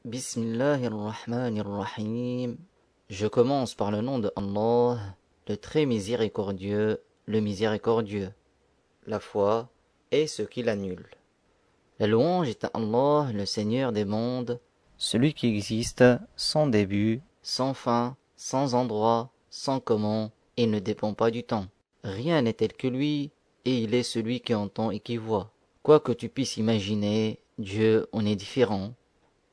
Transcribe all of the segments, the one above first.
Bismillahirrahmanirrahim. Je commence par le nom de Allah, le très miséricordieux, le miséricordieux. La foi est ce qui l'annule. La louange est à Allah, le Seigneur des mondes, celui qui existe sans début, sans fin, sans endroit, sans comment, et ne dépend pas du temps. Rien n'est tel que lui, et il est celui qui entend et qui voit. Quoi que tu puisses imaginer, Dieu en est différent,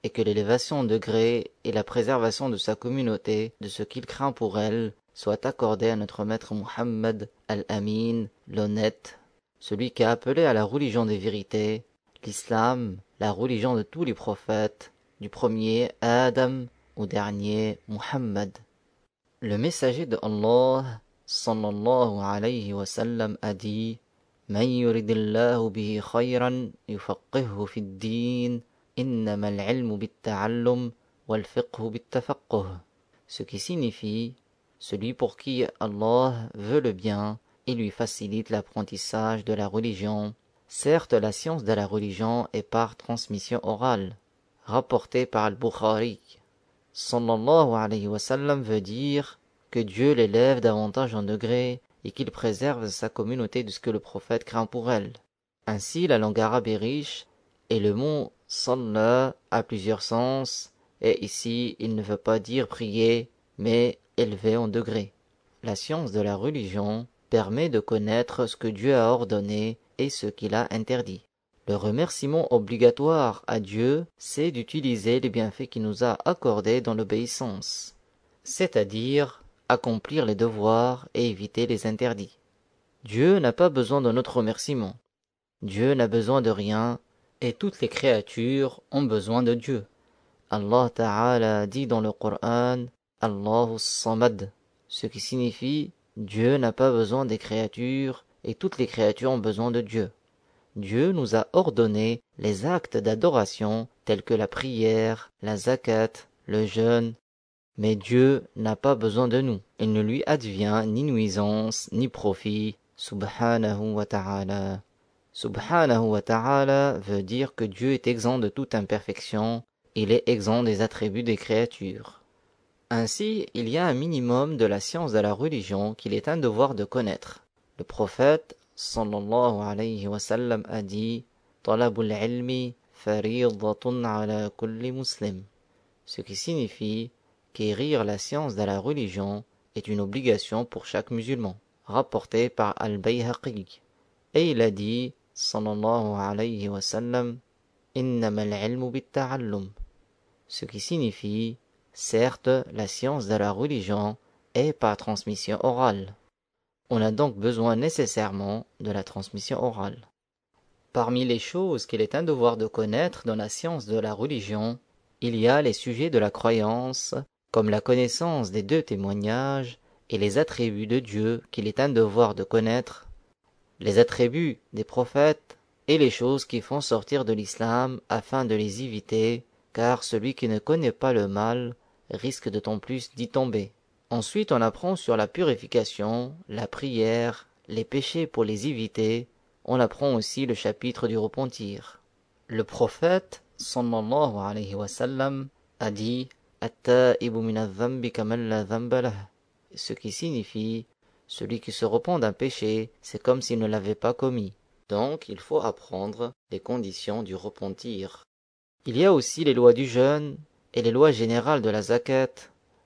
et que l'élévation en degré et la préservation de sa communauté, de ce qu'il craint pour elle, soient accordées à notre maître Muhammad al-Amin, l'honnête, celui qui a appelé à la religion des vérités, l'islam, la religion de tous les prophètes, du premier Adam au dernier Muhammad. Le messager de Allah, sallallahu alayhi wa sallam, a dit: Man yuridillahu bihi khayran yufaqqihhu fid din. إنما العلم بالتعلم والفقه بالتفقه. Ce qui signifie, celui pour qui Allah veut le bien et lui facilite l'apprentissage de la religion. Certes, la science de la religion est par transmission orale, rapportée par Al-Bukhari. Sallallahu alayhi wa sallam veut dire que Dieu l'élève davantage en degré et qu'il préserve sa communauté de ce que le prophète craint pour elle. Ainsi, la langue arabe est riche, et le mot « salla » a plusieurs sens, et ici il ne veut pas dire prier, mais élever en degré. La science de la religion permet de connaître ce que Dieu a ordonné et ce qu'il a interdit. Le remerciement obligatoire à Dieu, c'est d'utiliser les bienfaits qu'il nous a accordés dans l'obéissance, c'est-à-dire accomplir les devoirs et éviter les interdits. Dieu n'a pas besoin de notre remerciement. Dieu n'a besoin de rien, et toutes les créatures ont besoin de Dieu. Allah Ta'ala dit dans le Coran « Allahu Samad », ce qui signifie « Dieu n'a pas besoin des créatures, et toutes les créatures ont besoin de Dieu ». Dieu nous a ordonné les actes d'adoration tels que la prière, la zakat, le jeûne, mais Dieu n'a pas besoin de nous. Il ne lui advient ni nuisance, ni profit, subhanahu wa ta'ala. Subhanahu wa ta'ala veut dire que Dieu est exempt de toute imperfection, il est exempt des attributs des créatures. Ainsi, il y a un minimum de la science de la religion qu'il est un devoir de connaître. Le prophète, sallallahu alayhi wa sallam, a dit « Talabul ilmi faridatun ala kulli muslim », ce qui signifie qu'acquérir la science de la religion est une obligation pour chaque musulman, rapporté par Al-Bayhaqi. Et il a dit sallallahu alayhi wa sallam innama al-ilmu bit-ta'allum, ce qui signifie certes la science de la religion est par transmission orale. On a donc besoin nécessairement de la transmission orale. Parmi les choses qu'il est un devoir de connaître dans la science de la religion, il y a les sujets de la croyance, comme la connaissance des deux témoignages et les attributs de Dieu qu'il est un devoir de connaître, les attributs des prophètes et les choses qui font sortir de l'islam afin de les éviter, car celui qui ne connaît pas le mal risque d'autant plus d'y tomber. Ensuite, on apprend sur la purification, la prière, les péchés pour les éviter. On apprend aussi le chapitre du repentir. Le prophète, sallallahu alayhi wa sallam, a dit « At-ta'ibu min adh-dhanbi kaman la dhanba lah », ce qui signifie celui qui se repent d'un péché, c'est comme s'il ne l'avait pas commis. Donc, il faut apprendre les conditions du repentir. Il y a aussi les lois du jeûne et les lois générales de la zakat,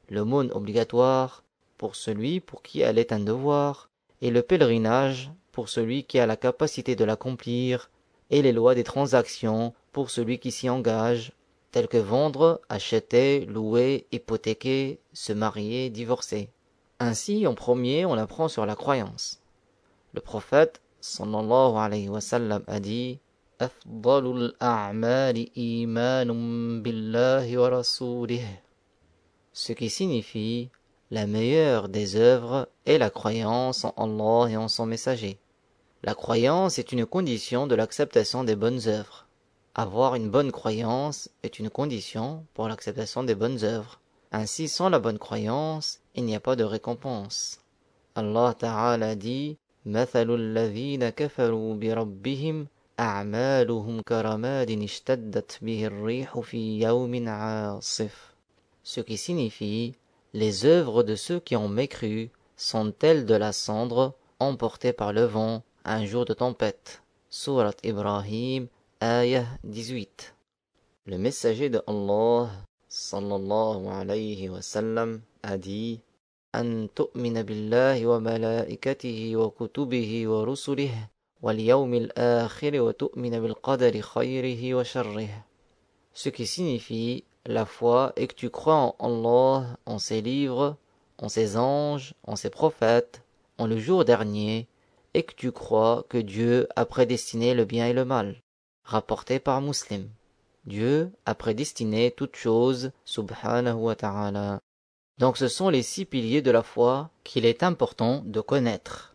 l'aumône obligatoire pour celui pour qui elle est un devoir, et le pèlerinage pour celui qui a la capacité de l'accomplir, et les lois des transactions pour celui qui s'y engage, telles que vendre, acheter, louer, hypothéquer, se marier, divorcer. Ainsi, en premier, on apprend sur la croyance. Le prophète, sallallahu alayhi wa sallam, a dit « Afdalul a'mali imanum billahi wa rasulih », ce qui signifie « La meilleure des œuvres est la croyance en Allah et en son messager ». La croyance est une condition de l'acceptation des bonnes œuvres. Avoir une bonne croyance est une condition pour l'acceptation des bonnes œuvres. Ainsi, sans la bonne croyance, il n'y a pas de récompense. Allah Ta'ala dit « Mathalul ladhina kafaru bi rabbihim أعمالهم كرماد اشتدت به الريح في يوم عاصف. Ce qui signifie les œuvres de ceux qui ont mécru sont telles de la cendre emportée par le vent un jour de tempête. Surat Ibrahim, ayah 18. Le messager de Allah, sallallahu alayhi wa sallam, a dit: أن تؤمن بالله وملائكته وكتبه ورسله واليوم الآخر وتؤمن بالقدر خيره وشره. Ce qui signifie la foi et que tu crois en Allah, en ses livres, en ses anges, en ses prophètes, en le jour dernier, et que tu crois que Dieu a prédestiné le bien et le mal. Rapporté par Muslim. Dieu a prédestiné toutes choses, subhanahu wa ta'ala. Donc ce sont les 6 piliers de la foi qu'il est important de connaître.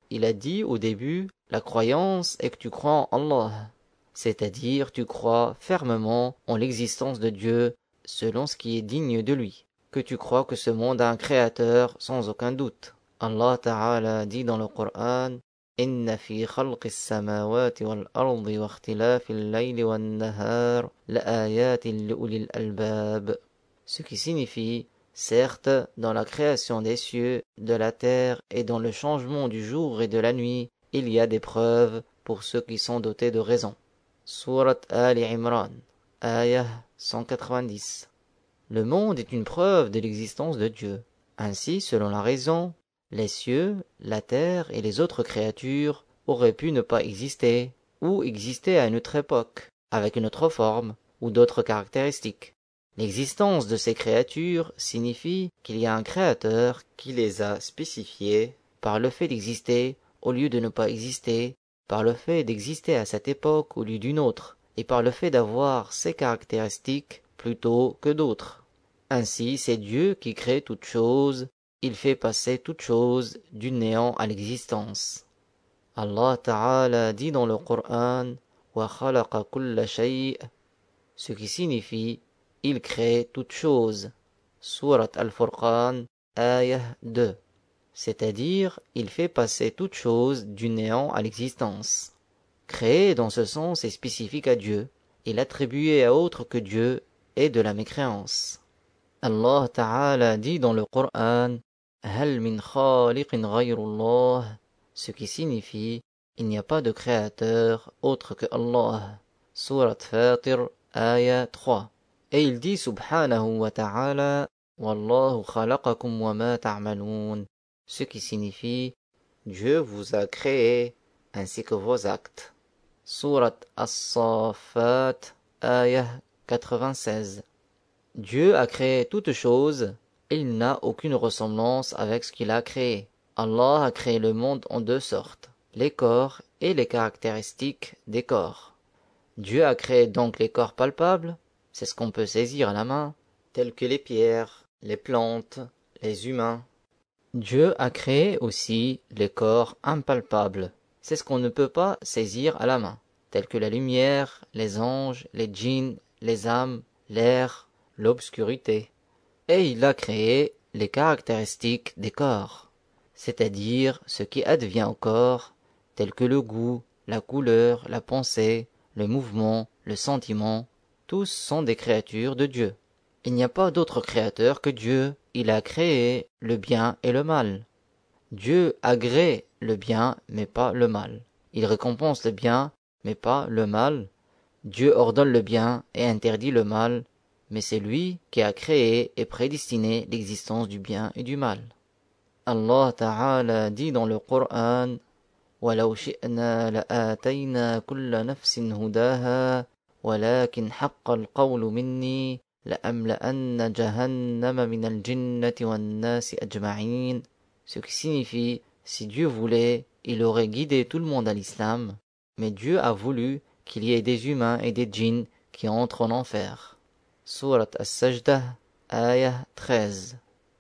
Il a dit au début, la croyance est que tu crois en Allah, c'est-à-dire tu crois fermement en l'existence de Dieu selon ce qui est digne de lui, que tu crois que ce monde a un créateur sans aucun doute. Allah Ta'ala dit dans le Coran: إن في خلق السماوات والأرض واختلاف الليل والنهار لآيات لأولي الألباب. Ce qui signifie: certes, dans la création des cieux, de la terre et dans le changement du jour et de la nuit, il y a des preuves pour ceux qui sont dotés de raison. Surat Ali Imran, ayah 190. Le monde est une preuve de l'existence de Dieu. Ainsi, selon la raison, les cieux, la terre et les autres créatures auraient pu ne pas exister, ou exister à une autre époque, avec une autre forme ou d'autres caractéristiques. L'existence de ces créatures signifie qu'il y a un créateur qui les a spécifiées par le fait d'exister au lieu de ne pas exister, par le fait d'exister à cette époque au lieu d'une autre, et par le fait d'avoir ces caractéristiques plutôt que d'autres. Ainsi, c'est Dieu qui crée toutes choses, il fait passer toutes choses du néant à l'existence. Allah Ta'ala dit dans le Coran: wa khalaqa kulla shay', ce qui signifie il crée toutes choses. Surat Al-Furqan, ayah 2. C'est-à-dire, il fait passer toutes choses du néant à l'existence. Créer dans ce sens est spécifique à Dieu, et l'attribuer à autre que Dieu est de la mécréance. Allah Ta'ala dit dans le Coran: Hal min khaliqin ghayrullah, ce qui signifie il n'y a pas de créateur autre que Allah. Surat Fatir, ayah 3. Et il dit subhanahu wa ta'ala: Wallahu khalaqakum wa ma ta'malun, ce qui signifie Dieu vous a créé ainsi que vos actes. Surat As-Saffat, ayah 96. Dieu a créé toutes choses, il n'a aucune ressemblance avec ce qu'il a créé. Allah a créé le monde en 2 sortes, les corps et les caractéristiques des corps. Dieu a créé donc les corps palpables, c'est ce qu'on peut saisir à la main, tels que les pierres, les plantes, les humains. Dieu a créé aussi les corps impalpables, c'est ce qu'on ne peut pas saisir à la main, tels que la lumière, les anges, les djinns, les âmes, l'air, l'obscurité. Et il a créé les caractéristiques des corps, c'est-à-dire ce qui advient au corps, tels que le goût, la couleur, la pensée, le mouvement, le sentiment. Tous sont des créatures de Dieu. Il n'y a pas d'autre créateur que Dieu. Il a créé le bien et le mal. Dieu agrée le bien, mais pas le mal. Il récompense le bien, mais pas le mal. Dieu ordonne le bien et interdit le mal, mais c'est lui qui a créé et prédestiné l'existence du bien et du mal. Allah Ta'ala dit dans le Coran: وَلَوْ شِئْنَا لَآتَيْنَا كُلَّ نَفْسٍ هُدَاهَا ولكن حق القول مني لأملأن جهنم من الجنة والناس أجمعين. Ce qui signifie, si Dieu voulait, il aurait guidé tout le monde à l'islam, mais Dieu a voulu qu'il y ait des humains et des djinns qui entrent en enfer. Surat As-Sajdah, ayah 13.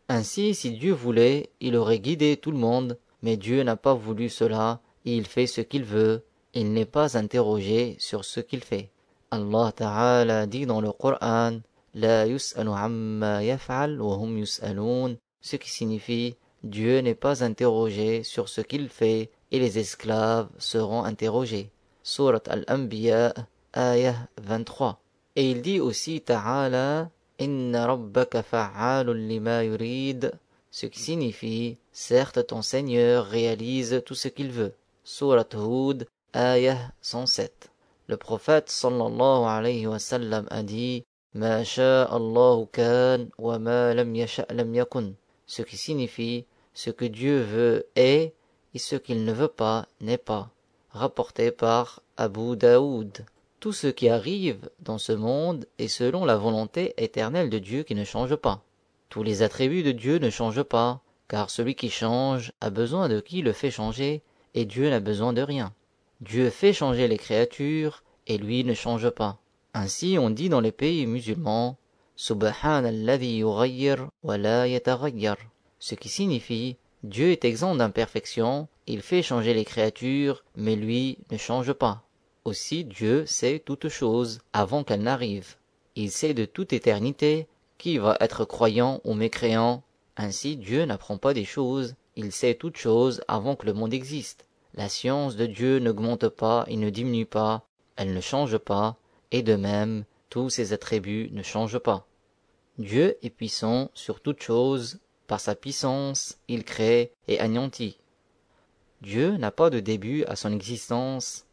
Ainsi, si Dieu voulait, il aurait guidé tout le monde, mais Dieu n'a pas voulu cela, et il fait ce qu'il veut, il n'est pas interrogé sur ce qu'il fait. Allah Ta'ala dit dans le Coran: La yus'alu amma yaf'al wa hum yus'alun, ce qui signifie Dieu n'est pas interrogé sur ce qu'il fait et les esclaves seront interrogés. Surat Al-Anbiya, ayah 23. Et il dit aussi Ta'ala, Inna rabbaka fa'alun lima yurid, ce qui signifie, certes ton Seigneur réalise tout ce qu'il veut. Surat Hud, ayah 107. Le prophète sallallahu alayhi wa sallam a dit, Ma sha'Allahu kan wa ma lam yasha' lam yakun, ce qui signifie, ce que Dieu veut est, et ce qu'il ne veut pas n'est pas. Rapporté par Abu Daoud. Tout ce qui arrive dans ce monde est selon la volonté éternelle de Dieu qui ne change pas. Tous les attributs de Dieu ne changent pas, car celui qui change a besoin de qui le fait changer, et Dieu n'a besoin de rien. Dieu fait changer les créatures, et lui ne change pas. Ainsi on dit dans les pays musulmans, Subhanalladhi yughayyir wa la yataghayyar, ce qui signifie, Dieu est exempt d'imperfection, il fait changer les créatures, mais lui ne change pas. Aussi Dieu sait toutes choses avant qu'elles n'arrivent. Il sait de toute éternité qui va être croyant ou mécréant. Ainsi Dieu n'apprend pas des choses, il sait toutes choses avant que le monde existe. La science de Dieu n'augmente pas et ne diminue pas, elle ne change pas, et de même, tous ses attributs ne changent pas. Dieu est puissant sur toutes choses, par sa puissance, il crée et anéantit. Dieu n'a pas de début à son existence.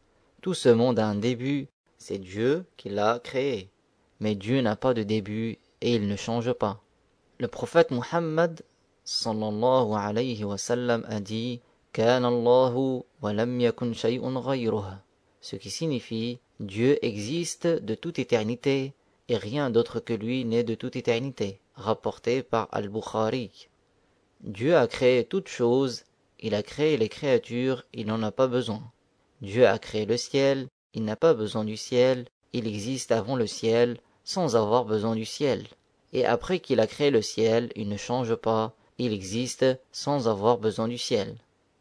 Tout ce monde a un début, c'est Dieu qui l'a créé. Mais Dieu n'a pas de début et il ne change pas. Le prophète Muhammad sallallahu alayhi wa sallam a dit Kana Allahu wa lam yakun shay'un ghayruh, ce qui signifie Dieu existe de toute éternité et rien d'autre que lui n'est de toute éternité, rapporté par Al-Bukhari. Dieu a créé toutes choses, il a créé les créatures, il n'en a pas besoin. Dieu a créé le ciel, il n'a pas besoin du ciel, il existe avant le ciel, sans avoir besoin du ciel. Et après qu'il a créé le ciel, il ne change pas, il existe sans avoir besoin du ciel.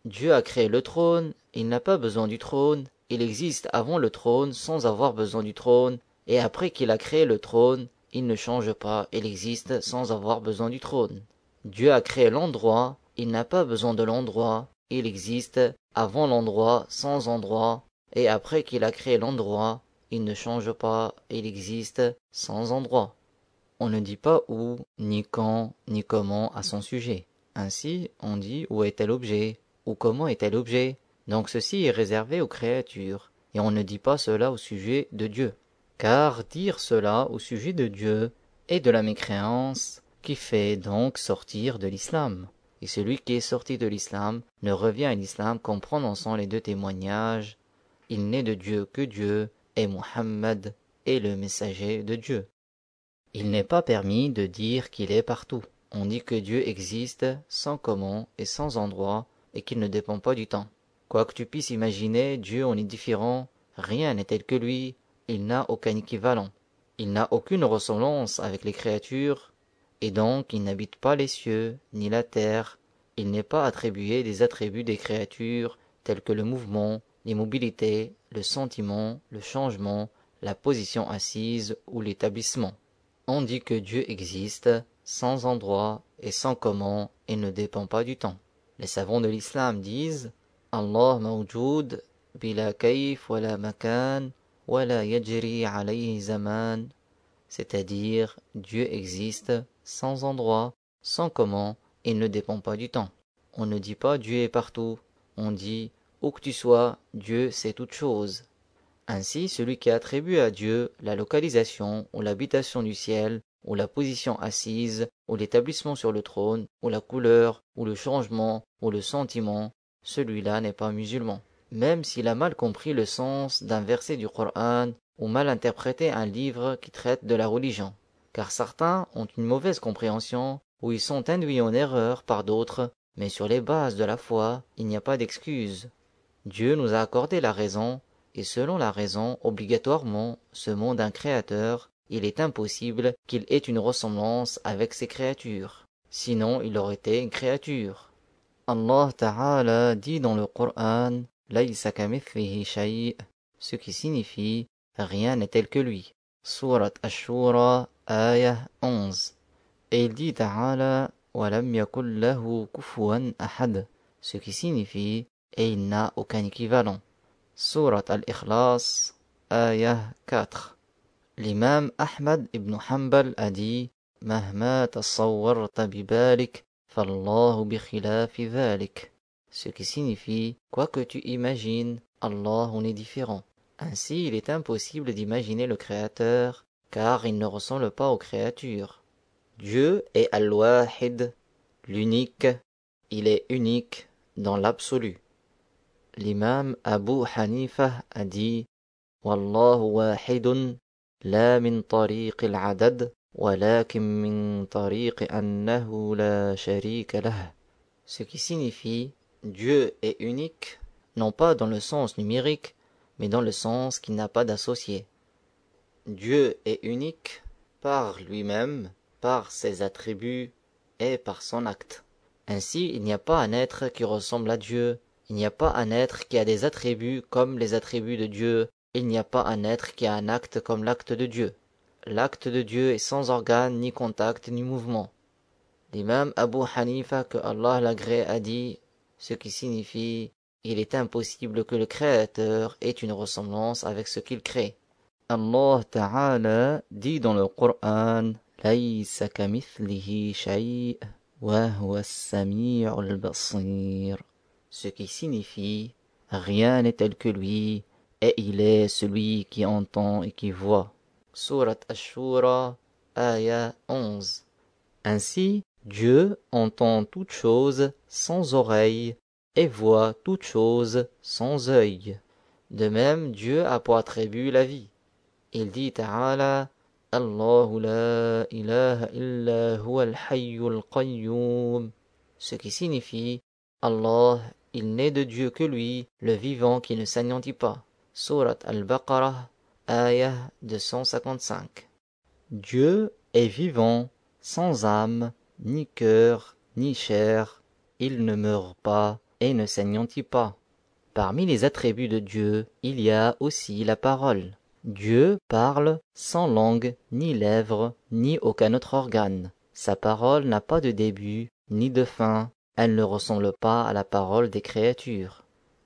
Dieu a créé le trône, il n'a pas besoin du trône, il existe avant le trône sans avoir besoin du trône, et après qu'il a créé le trône, il ne change pas, il existe sans avoir besoin du trône. Dieu a créé l'endroit, il n'a pas besoin de l'endroit, il existe avant l'endroit sans endroit, et après qu'il a créé l'endroit, il ne change pas, il existe sans endroit. On ne dit pas où, ni quand, ni comment à son sujet. Ainsi, on dit où est tel objet, ou comment est tel objet. Donc ceci est réservé aux créatures, et on ne dit pas cela au sujet de Dieu. Car dire cela au sujet de Dieu est de la mécréance, qui fait donc sortir de l'islam. Et celui qui est sorti de l'islam ne revient à l'islam qu'en prononçant les deux témoignages. Il n'est de Dieu que Dieu, et Muhammad est le messager de Dieu. Il n'est pas permis de dire qu'il est partout. On dit que Dieu existe sans comment et sans endroit, et qu'il ne dépend pas du temps. Quoi que tu puisses imaginer, Dieu en est différent, rien n'est tel que lui, il n'a aucun équivalent. Il n'a aucune ressemblance avec les créatures, et donc il n'habite pas les cieux, ni la terre, il n'est pas attribué des attributs des créatures, tels que le mouvement, l'immobilité, le sentiment, le changement, la position assise ou l'établissement. On dit que Dieu existe, sans endroit et sans comment, et ne dépend pas du temps. Les savants de l'islam disent Allah mawjoud, bila kayf wala makan, wala yajri alayhi zaman, c'est-à-dire Dieu existe sans endroit, sans comment, et ne dépend pas du temps. On ne dit pas Dieu est partout, on dit où que tu sois, Dieu sait toutes choses. Ainsi, celui qui attribue à Dieu la localisation ou l'habitation du ciel, ou la position assise, ou l'établissement sur le trône, ou la couleur, ou le changement, ou le sentiment, celui-là n'est pas musulman. Même s'il a mal compris le sens d'un verset du Coran, ou mal interprété un livre qui traite de la religion. Car certains ont une mauvaise compréhension, ou ils sont induits en erreur par d'autres, mais sur les bases de la foi, il n'y a pas d'excuse. Dieu nous a accordé la raison, et selon la raison, obligatoirement, ce monde un créateur, il est impossible qu'il ait une ressemblance avec ses créatures. Sinon, il aurait été une créature. Allah Ta'ala dit dans le Coran, Laysa kamithlihi shay', ce qui signifie rien n'est tel que lui. Surat Ash-Shura, ayah 11. Et il dit Ta'ala, Walam yakul lahu kufuwan ahad, ce qui signifie et il n'a aucun équivalent. Surat Al-Ikhlas, ayah 4. L'imam Ahmad ibn Hanbal a dit Mahma tasawwarta bibalik, fallahu bi khilafi dhalik. Ce qui signifie quoi que tu imagines, Allah en est différent. Ainsi, il est impossible d'imaginer le Créateur, car il ne ressemble pas aux créatures. Dieu est Al-Wahid, l'unique, il est unique dans l'absolu. L'imam Abu Hanifa a dit Wallahu wahidun, la min tariq al-adad, walakin min tariq annahu la sharika lah. Ce qui signifie Dieu est unique, non pas dans le sens numérique, mais dans le sens qu'il n'a pas d'associé. Dieu est unique par lui-même, par ses attributs et par son acte. Ainsi, il n'y a pas un être qui ressemble à Dieu, il n'y a pas un être qui a des attributs comme les attributs de Dieu, il n'y a pas un être qui a un acte comme l'acte de Dieu. L'acte de Dieu est sans organe, ni contact, ni mouvement. L'imam Abu Hanifa, que Allah l'agrée, a dit, ce qui signifie il est impossible que le Créateur ait une ressemblance avec ce qu'il crée. Allah Ta'ala dit dans le Coran Laysa kamithlihi shay' wa huwa as-sami'ul basir. Ce qui signifie rien n'est tel que lui et il est celui qui entend et qui voit. Surat Ash-Shura, ayah 11. Ainsi, Dieu entend toutes choses sans oreille et voit toutes choses sans œil. De même, Dieu a pour attribut la vie. Il dit Ta'ala Allahu la ilaha illa huwa al-hayyul qayyum. Ce qui signifie Allah, il n'est de Dieu que lui, le vivant qui ne s'anéantit pas. Surat Al-Baqarah, ayah 255. Dieu est vivant, sans âme, ni cœur, ni chair. Il ne meurt pas et ne s'anéantit pas. Parmi les attributs de Dieu, il y a aussi la parole. Dieu parle sans langue, ni lèvres, ni aucun autre organe. Sa parole n'a pas de début, ni de fin. Elle ne ressemble pas à la parole des créatures.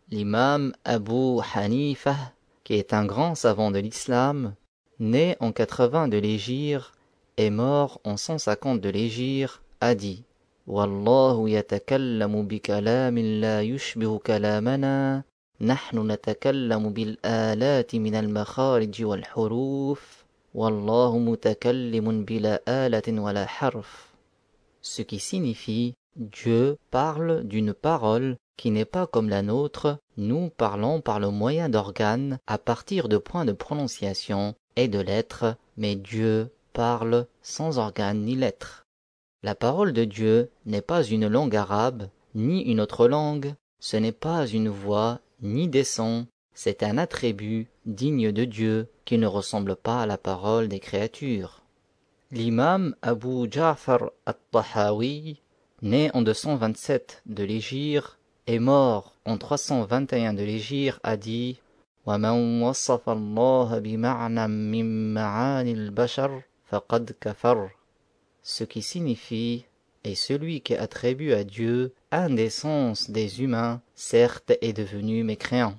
L'imam Abu Hanifa, qui est un grand savant de l'islam, né en 80 de l'hégire et mort en 150 de l'hégire, a dit Wallahu yatakallamu bi kalamin la yushbihu kalamana, nahnu natakallamu bil alati min al makharij wal huruf, wallahu mutakallimun bila alatin wala harf. Ce qui signifie Dieu parle d'une parole qui n'est pas comme la nôtre, nous parlons par le moyen d'organes à partir de points de prononciation et de lettres, mais Dieu parle sans organes ni lettres. La parole de Dieu n'est pas une langue arabe, ni une autre langue, ce n'est pas une voix, ni des sons, c'est un attribut digne de Dieu qui ne ressemble pas à la parole des créatures. L'imam Abu Ja'far al-Tahawi, né en 227 de l'hégire et mort en 321 de l'hégire, a dit وَمَنْ وَصَّفَ اللَّهَ بِمَعْنًى مِنْ مَعَانِ الْبَشَرِ فَقَدْ كَفَرَ. Ce qui signifie et celui qui attribue à Dieu un des sens des humains, certes est devenu mécréant.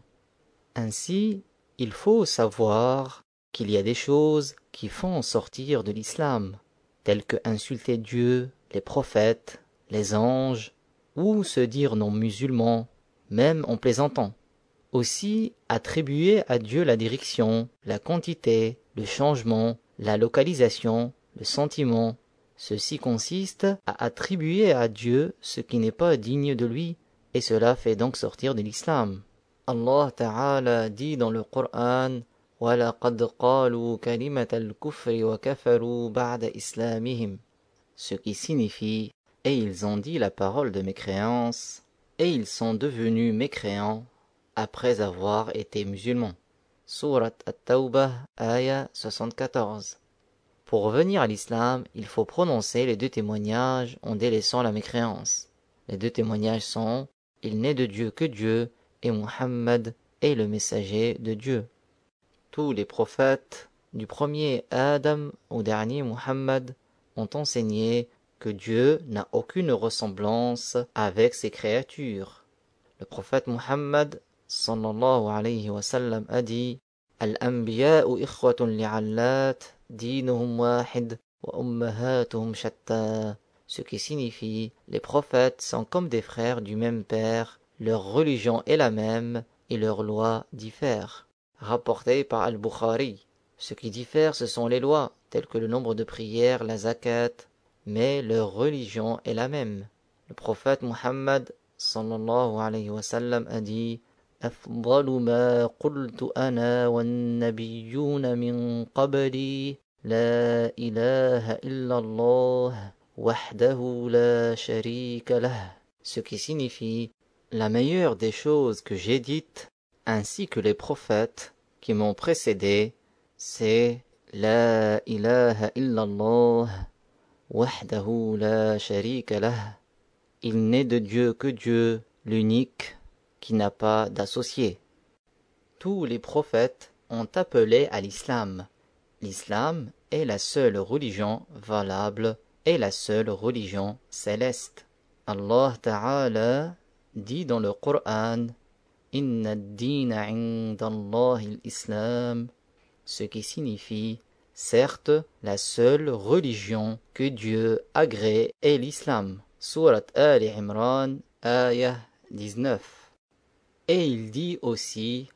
Ainsi, il faut savoir qu'il y a des choses qui font sortir de l'islam, telles que insulter Dieu, les prophètes, les anges, ou se dire non musulman, même en plaisantant. Aussi, attribuer à Dieu la direction, la quantité, le changement, la localisation, le sentiment, ceci consiste à attribuer à Dieu ce qui n'est pas digne de lui, et cela fait donc sortir de l'islam. Allah Ta'ala dit dans le Coran وَلَقَدْ قَالُوا كَلِمَةَ الْكُفْرِ وَكَفَرُوا بَعْدَ إِسْلَامِهِمْ. Ce qui signifie et ils ont dit la parole de mécréance, et ils sont devenus mécréants après avoir été musulmans. Surat At-Tawbah, ayah 74. Pour revenir à l'islam, il faut prononcer les deux témoignages en délaissant la mécréance. Les deux témoignages sont « Il n'est de Dieu que Dieu » et « Muhammad est le messager de Dieu ». Tous les prophètes, du premier Adam au dernier Muhammad, ont enseigné que Dieu n'a aucune ressemblance avec ses créatures. Le prophète Muhammad sallallahu alayhi wa sallam a dit Al-anbiya'u ikhwatun li'allat, dinuhum wahid wa ummahatuhum shatta. Ce qui signifie les prophètes sont comme des frères du même père, leur religion est la même et leurs lois diffèrent. Rapporté par Al-Bukhari. Ce qui diffère, ce sont les lois, telles que le nombre de prières, la zakat, mais leur religion est la même. Le prophète Muhammad sallallahu alayhi wa sallam a dit أفضل ما قلت أنا والنبيون من قبلي لا إله إلا الله وحده لا شريك له. Ce qui signifie la meilleure des choses que j'ai dites, ainsi que les prophètes qui m'ont précédé, c'est La ilaha illallah wahdahu la sharika lah. Il n'est de Dieu que Dieu, l'unique, qui n'a pas d'associé. Tous les prophètes ont appelé à l'islam. L'islam est la seule religion valable et la seule religion céleste. Allah Ta'ala dit dans le Coran Inna ad-dina 'inda Allahi al-Islam, ce qui signifie certes la seule religion que Dieu agrée est l'islam. Surat Ali Imran, ayah 19. Et il dit aussi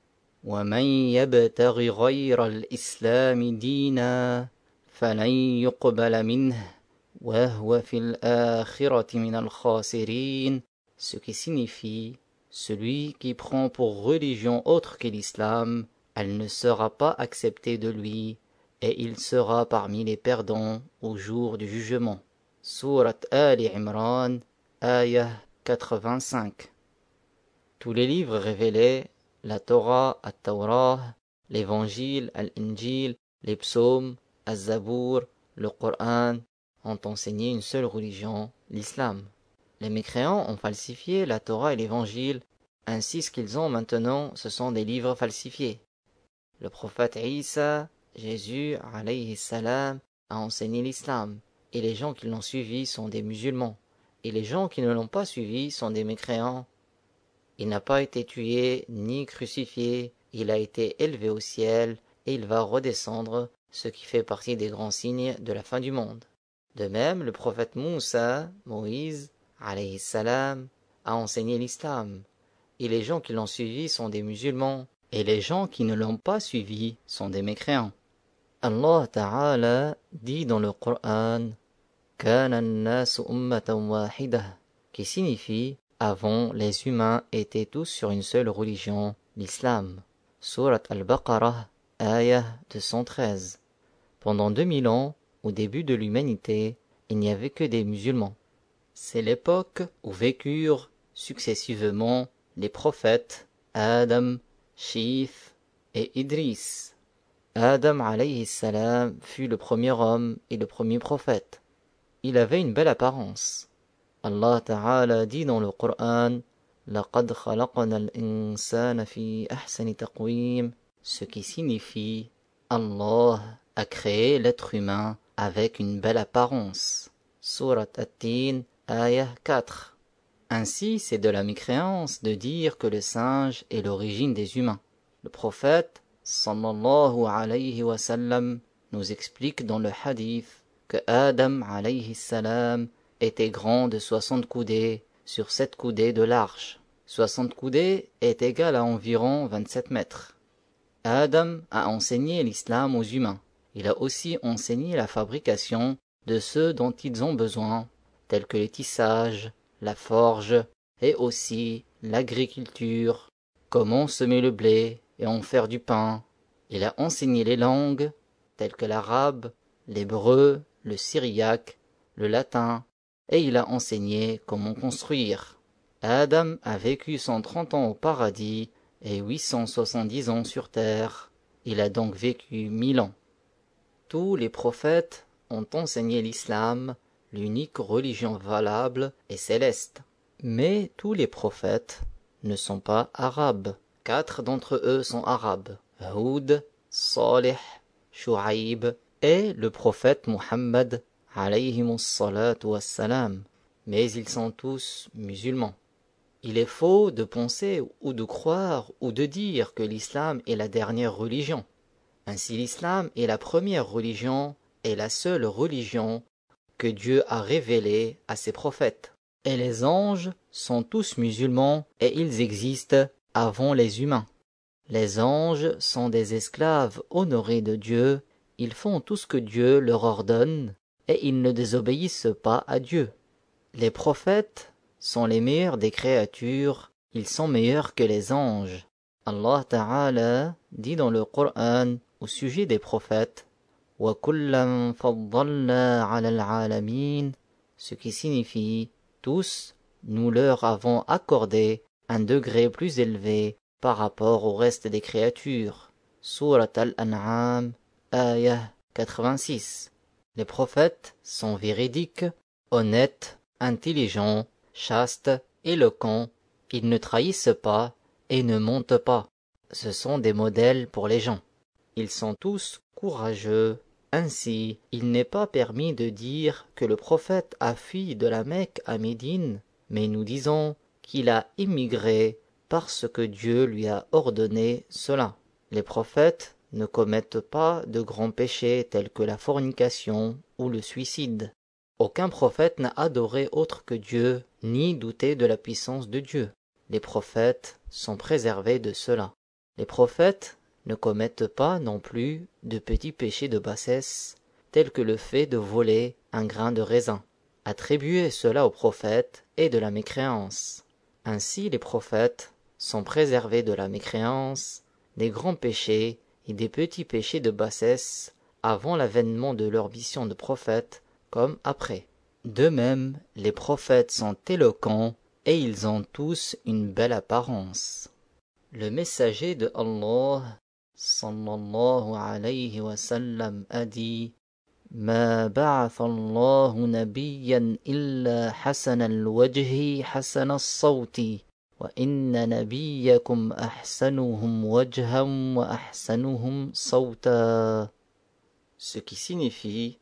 وَمَنْ يَبْتَغِ غَيْرَ الْإِسْلَامِ دِينًا فَلَنْ يُقْبَلَ مِنْهُ وَهُوَ فِي الْآخِرَةِ مِنَ الْخَاسِرِينَ. Ce qui signifie celui qui prend pour religion autre que l'islam, elle ne sera pas acceptée de lui, et il sera parmi les perdants au jour du jugement. Surat Ali Imran, ayah 85. Tous les livres révélés, la Torah, At-Tawrah, l'Évangile, Al-Injil, les psaumes, Az-Zabour, le Coran, ont enseigné une seule religion, l'islam. Les mécréants ont falsifié la Torah et l'Évangile, ainsi ce qu'ils ont maintenant, ce sont des livres falsifiés. Le prophète Isa, Jésus, alayhi salam, a enseigné l'islam, et les gens qui l'ont suivi sont des musulmans, et les gens qui ne l'ont pas suivi sont des mécréants. Il n'a pas été tué ni crucifié, il a été élevé au ciel, et il va redescendre, ce qui fait partie des grands signes de la fin du monde. De même, le prophète Moussa, Moïse, alayhi salam, a enseigné l'islam, et les gens qui l'ont suivi sont des musulmans, et les gens qui ne l'ont pas suivi sont des mécréants. Allah Ta'ala dit dans le Coran Kana an-nasu ummatan wahidah, qui signifie avant les humains étaient tous sur une seule religion, l'islam. Surat Al-Baqarah, ayah 213. Pendant 2000 ans, au début de l'humanité, il n'y avait que des musulmans. C'est l'époque où vécurent successivement les prophètes Adam, Shith et Idris. Adam alayhi salam fut le premier homme et le premier prophète. Il avait une belle apparence. Allah Ta'ala dit dans le Coran لَقَدْ خَلَقْنَا الْإِنسَانَ فِي أَحْسَنِ تَقْوِيمٍ, ce qui signifie Allah a créé l'être humain avec une belle apparence. Surat At-Tin, ayah 4. Ainsi, c'est de la mécréance de dire que le singe est l'origine des humains. Le prophète, sallallahu alayhi wa sallam, nous explique dans le hadith que Adam alayhi salam était grand de 60 coudées sur 7 coudées de large. 60 coudées est égal à environ 27 mètres. Adam a enseigné l'islam aux humains. Il a aussi enseigné la fabrication de ceux dont ils ont besoin, tels que les tissages, la forge et aussi l'agriculture, comment semer le blé et en faire du pain. Il a enseigné les langues, telles que l'arabe, l'hébreu, le syriaque, le latin, et il a enseigné comment construire. Adam a vécu 130 ans au paradis et 870 ans sur terre. Il a donc vécu 1000 ans. Tous les prophètes ont enseigné l'islam, l'unique religion valable et céleste. Mais tous les prophètes ne sont pas arabes. 4 d'entre eux sont arabes. Houd, Salih, Shu'aib et le prophète Muhammad alayhimus salatu wassalam. Mais ils sont tous musulmans. Il est faux de penser ou de croire ou de dire que l'islam est la dernière religion. Ainsi l'islam est la première religion et la seule religion que Dieu a révélée à ses prophètes. Et les anges sont tous musulmans et ils existent avant les humains. Les anges sont des esclaves honorés de Dieu, ils font tout ce que Dieu leur ordonne et ils ne désobéissent pas à Dieu. Les prophètes sont les meilleurs des créatures, ils sont meilleurs que les anges. Allah Ta'ala dit dans le Coran au sujet des prophètes وَكُلًّا فَضَّلْنَا عَلَى الْعَالَمِينَ, ce qui signifie tous, nous leur avons accordé un degré plus élevé par rapport au reste des créatures. Surat Al-An'am, ayah 86. Les prophètes sont véridiques, honnêtes, intelligents, chastes, éloquents, ils ne trahissent pas et ne mentent pas. Ce sont des modèles pour les gens. Ils sont tous courageux. Ainsi, il n'est pas permis de dire que le prophète a fui de la Mecque à Médine, mais nous disons qu'il a immigré parce que Dieu lui a ordonné cela. Les prophètes ne commettent pas de grands péchés tels que la fornication ou le suicide. Aucun prophète n'a adoré autre que Dieu, ni douté de la puissance de Dieu. Les prophètes sont préservés de cela. Les prophètes ne commettent pas non plus de petits péchés de bassesse, tels que le fait de voler un grain de raisin. Attribuer cela aux prophètes est de la mécréance. Ainsi les prophètes sont préservés de la mécréance, des grands péchés et des petits péchés de bassesse avant l'avènement de leur mission de prophète comme après. De même, les prophètes sont éloquents et ils ont tous une belle apparence. Le messager de Allah sallallahu alayhi wa sallam a dit: ما بعث الله نبيا إلا حسن الوجه حسن الصوت وإن نبيكم أحسنهم وجها وأحسنهم صوتا. Ce qui signifie,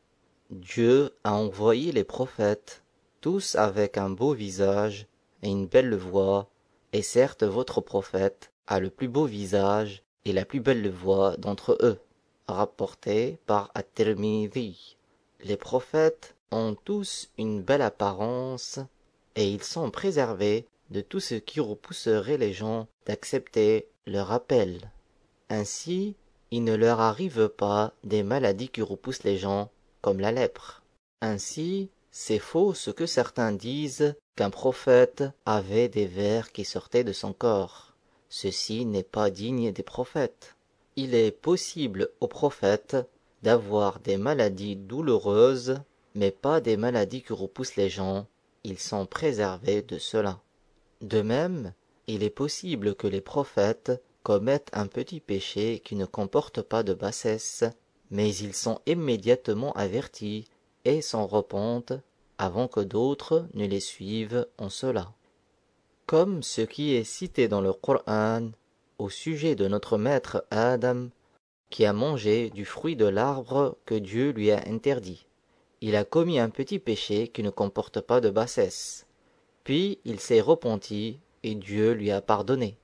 Dieu a envoyé les prophètes, tous avec un beau visage et une belle voix, et certes votre prophète a le plus beau visage et la plus belle voix d'entre eux. Rapporté par At-Tirmidhi. Les prophètes ont tous une belle apparence et ils sont préservés de tout ce qui repousserait les gens d'accepter leur appel. Ainsi, il ne leur arrive pas des maladies qui repoussent les gens, comme la lèpre. Ainsi, c'est faux ce que certains disent qu'un prophète avait des vers qui sortaient de son corps. Ceci n'est pas digne des prophètes. Il est possible aux prophètes d'avoir des maladies douloureuses, mais pas des maladies qui repoussent les gens. Ils sont préservés de cela. De même, il est possible que les prophètes commettent un petit péché qui ne comporte pas de bassesse, mais ils sont immédiatement avertis et s'en repentent avant que d'autres ne les suivent en cela. Comme ce qui est cité dans le Coran au sujet de notre maître Adam, qui a mangé du fruit de l'arbre que Dieu lui a interdit. Il a commis un petit péché qui ne comporte pas de bassesse. Puis il s'est repenti et Dieu lui a pardonné.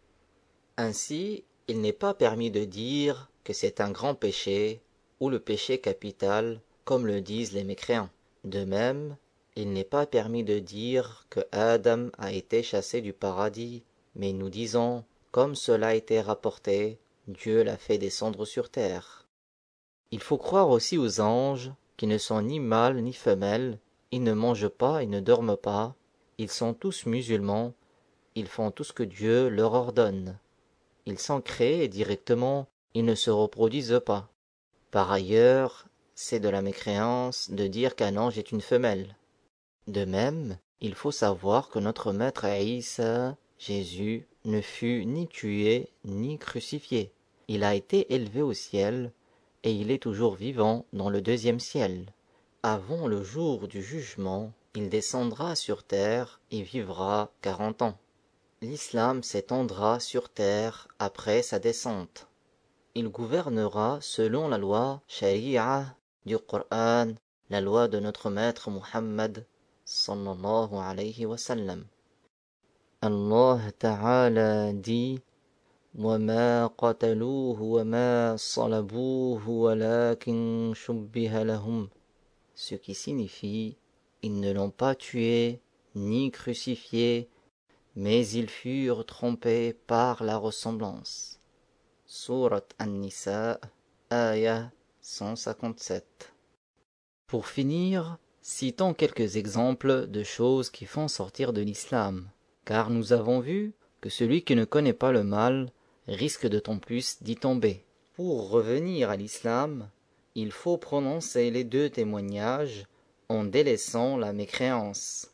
Ainsi, il n'est pas permis de dire que c'est un grand péché ou le péché capital, comme le disent les mécréants. De même, il n'est pas permis de dire que Adam a été chassé du paradis, mais nous disons, comme cela a été rapporté, Dieu l'a fait descendre sur terre. Il faut croire aussi aux anges, qui ne sont ni mâles ni femelles, ils ne mangent pas et ne dorment pas, ils sont tous musulmans, ils font tout ce que Dieu leur ordonne. Ils sont créés directement, ils ne se reproduisent pas. Par ailleurs, c'est de la mécréance de dire qu'un ange est une femelle. De même, il faut savoir que notre maître Isa, Jésus, ne fut ni tué ni crucifié. Il a été élevé au ciel et il est toujours vivant dans le deuxième ciel. Avant le jour du jugement, il descendra sur terre et vivra 40 ans. L'islam s'étendra sur terre après sa descente. Il gouvernera selon la loi Sharia du Coran, la loi de notre maître Muhammad sallallahu alayhi wa sallam. Allah Ta'ala dit وَمَا قَتَلُوهُ وَمَا صَلَبُوهُ وَلَكِنْ شُبِّهَ لَهُمْ, ce qui signifie ils ne l'ont pas tué ni crucifié, mais ils furent trompés par la ressemblance. Sourate An-Nisa, Ayah 157. Pour finir, citons quelques exemples de choses qui font sortir de l'islam, car nous avons vu que celui qui ne connaît pas le mal risque d'autant plus d'y tomber. Pour revenir à l'islam, il faut prononcer les 2 témoignages en délaissant la mécréance.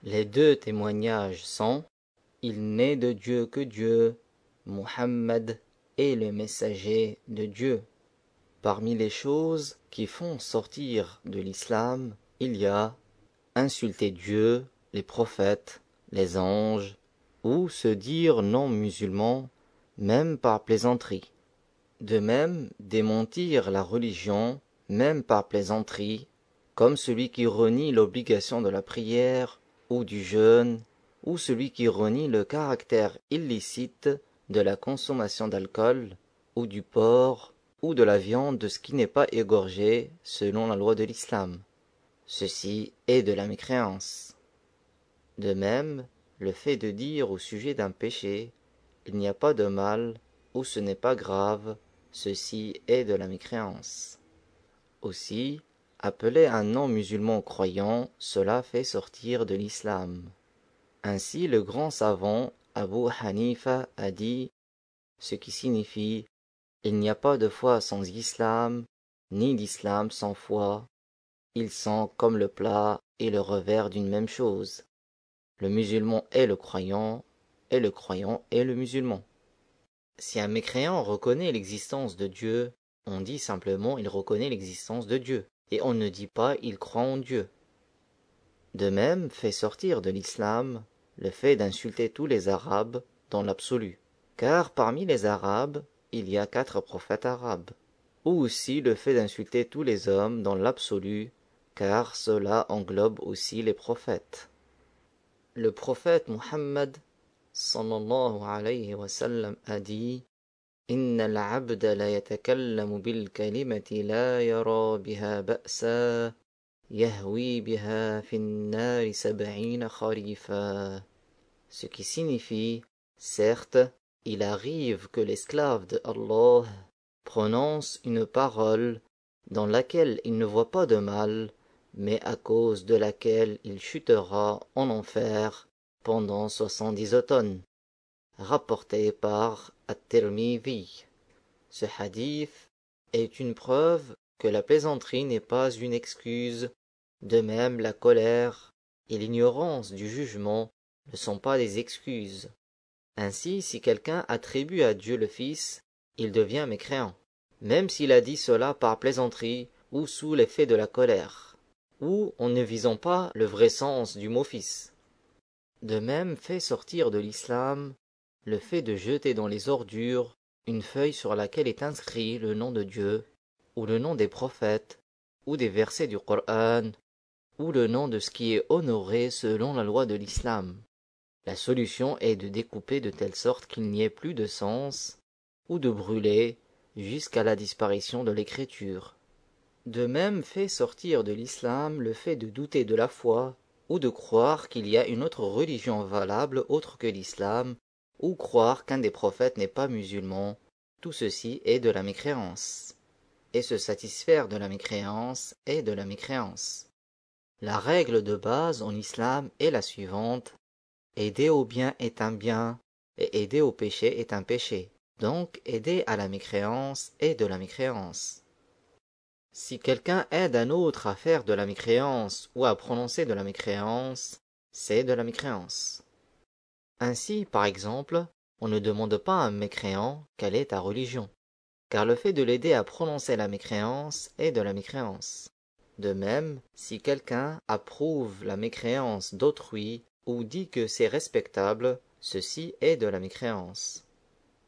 Les 2 témoignages sont « Il n'est de Dieu que Dieu, Muhammad est le messager de Dieu ». Parmi les choses qui font sortir de l'islam, il y a insulter Dieu, les prophètes, les anges, ou se dire non musulman, même par plaisanterie. De même, démentir la religion, même par plaisanterie, comme celui qui renie l'obligation de la prière ou du jeûne, ou celui qui renie le caractère illicite de la consommation d'alcool, ou du porc, ou de la viande de ce qui n'est pas égorgé selon la loi de l'islam. Ceci est de la mécréance. De même, le fait de dire au sujet d'un péché « il n'y a pas de mal » ou « ce n'est pas grave », ceci est de la mécréance. Aussi, appeler un non-musulman croyant, cela fait sortir de l'islam. Ainsi, le grand savant Abu Hanifa a dit, ce qui signifie « il n'y a pas de foi sans islam, ni d'islam sans foi. Ils sont comme le plat et le revers d'une même chose. Le musulman est le croyant, et le croyant est le musulman. » Si un mécréant reconnaît l'existence de Dieu, on dit simplement il reconnaît l'existence de Dieu, et on ne dit pas il croit en Dieu. De même, fait sortir de l'islam le fait d'insulter tous les Arabes dans l'absolu, car parmi les Arabes, il y a 4 prophètes arabes, ou aussi le fait d'insulter tous les hommes dans l'absolu, car cela englobe aussi les prophètes. Le prophète Muhammad sallallahu alayhi wa sallam a dit إن العبد لا يتكلم بالكلمة لا يرى بها بأسا يهوي بها في النار 70 خريفا. Ce qui signifie, certes, il arrive que l'esclave de Allah prononce une parole dans laquelle il ne voit pas de mal, mais à cause de laquelle il chutera en enfer pendant 70 automnes. Rapporté par At-Tirmidhi. Ce hadith est une preuve que la plaisanterie n'est pas une excuse. De même, la colère et l'ignorance du jugement ne sont pas des excuses. Ainsi, si quelqu'un attribue à Dieu le Fils, il devient mécréant, même s'il a dit cela par plaisanterie ou sous l'effet de la colère, ou en ne visant pas le vrai sens du mot Fils. De même, fait sortir de l'islam le fait de jeter dans les ordures une feuille sur laquelle est inscrit le nom de Dieu, ou le nom des prophètes, ou des versets du Coran, ou le nom de ce qui est honoré selon la loi de l'islam. La solution est de découper de telle sorte qu'il n'y ait plus de sens, ou de brûler jusqu'à la disparition de l'écriture. De même fait sortir de l'islam le fait de douter de la foi, ou de croire qu'il y a une autre religion valable autre que l'islam, ou croire qu'un des prophètes n'est pas musulman, tout ceci est de la mécréance. Et se satisfaire de la mécréance est de la mécréance. La règle de base en islam est la suivante: aider au bien est un bien, et aider au péché est un péché. Donc aider à la mécréance est de la mécréance. Si quelqu'un aide un autre à faire de la mécréance ou à prononcer de la mécréance, c'est de la mécréance. Ainsi, par exemple, on ne demande pas à un mécréant quelle est ta religion, car le fait de l'aider à prononcer la mécréance est de la mécréance. De même, si quelqu'un approuve la mécréance d'autrui ou dit que c'est respectable, ceci est de la mécréance.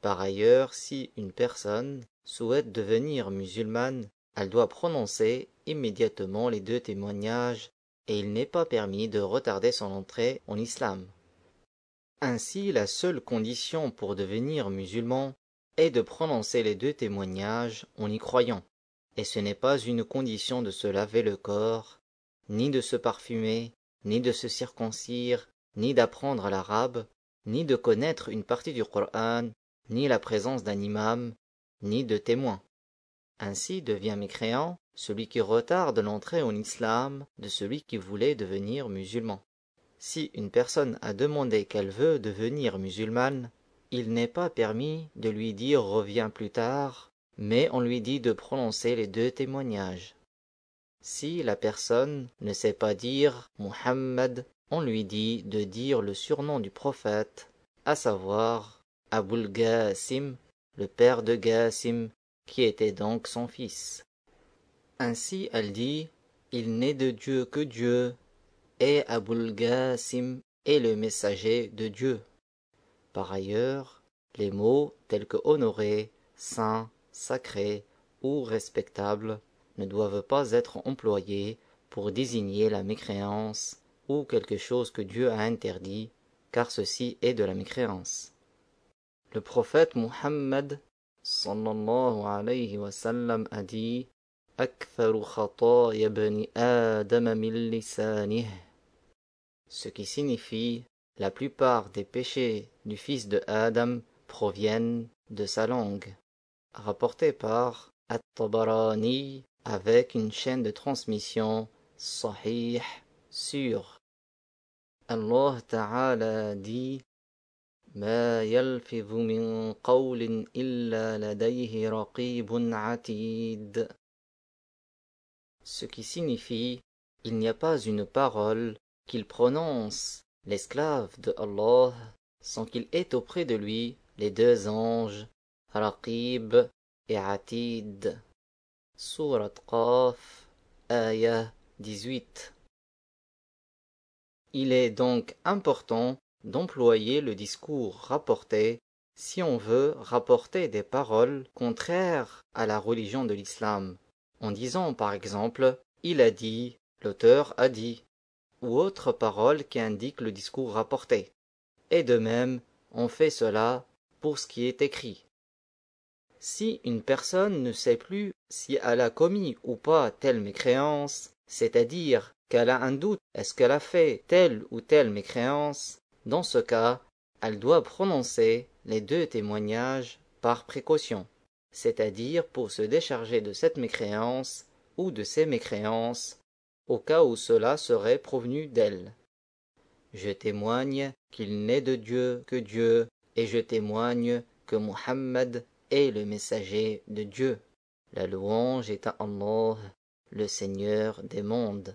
Par ailleurs, si une personne souhaite devenir musulmane, elle doit prononcer immédiatement les 2 témoignages et il n'est pas permis de retarder son entrée en islam. Ainsi, la seule condition pour devenir musulman est de prononcer les 2 témoignages en y croyant. Et ce n'est pas une condition de se laver le corps, ni de se parfumer, ni de se circoncire, ni d'apprendre l'arabe, ni de connaître une partie du Coran, ni la présence d'un imam, ni de témoin. Ainsi devient mécréant celui qui retarde l'entrée en islam de celui qui voulait devenir musulman. Si une personne a demandé qu'elle veut devenir musulmane, il n'est pas permis de lui dire « reviens plus tard », mais on lui dit de prononcer les 2 témoignages. Si la personne ne sait pas dire Muhammad, on lui dit de dire le surnom du prophète, à savoir Abul Qasim, le père de Qasim, qui était donc son fils. Ainsi elle dit « Il n'est de Dieu que Dieu » et Abul Qasim est le messager de Dieu. Par ailleurs, les mots tels que honoré, saint, sacré ou respectable ne doivent pas être employés pour désigner la mécréance ou quelque chose que Dieu a interdit, car ceci est de la mécréance. Le prophète Muhammad sallallahu alayhi wa sallam a dit « Aktharu khataya bani Adam min lisanih » ce qui signifie « la plupart des péchés du fils de Adam proviennent de sa langue », rapporté par At-Tabarani avec une chaîne de transmission sahih sûre. Allah Ta'ala dit « Ma yalfidhu min qawlin illa ladayhi raqibun atid » ce qui signifie « il n'y a pas une parole qu'il prononce, l'esclave de Allah, sans qu'il ait auprès de lui les 2 anges, Raqib et Atid. » Surat Qaf, ayah 18. Il est donc important d'employer le discours rapporté si on veut rapporter des paroles contraires à la religion de l'islam, en disant par exemple « il a dit »,« l'auteur a dit », ou autre parole qui indique le discours rapporté. Et de même, on fait cela pour ce qui est écrit. Si une personne ne sait plus si elle a commis ou pas telle mécréance, c'est-à-dire qu'elle a un doute est-ce qu'elle a fait telle ou telle mécréance, dans ce cas, elle doit prononcer les 2 témoignages par précaution, c'est-à-dire pour se décharger de cette mécréance ou de ces mécréances, au cas où cela serait provenu d'elle. Je témoigne qu'il n'est de Dieu que Dieu, et je témoigne que Muhammad est le messager de Dieu. La louange est à Allah, le Seigneur des mondes.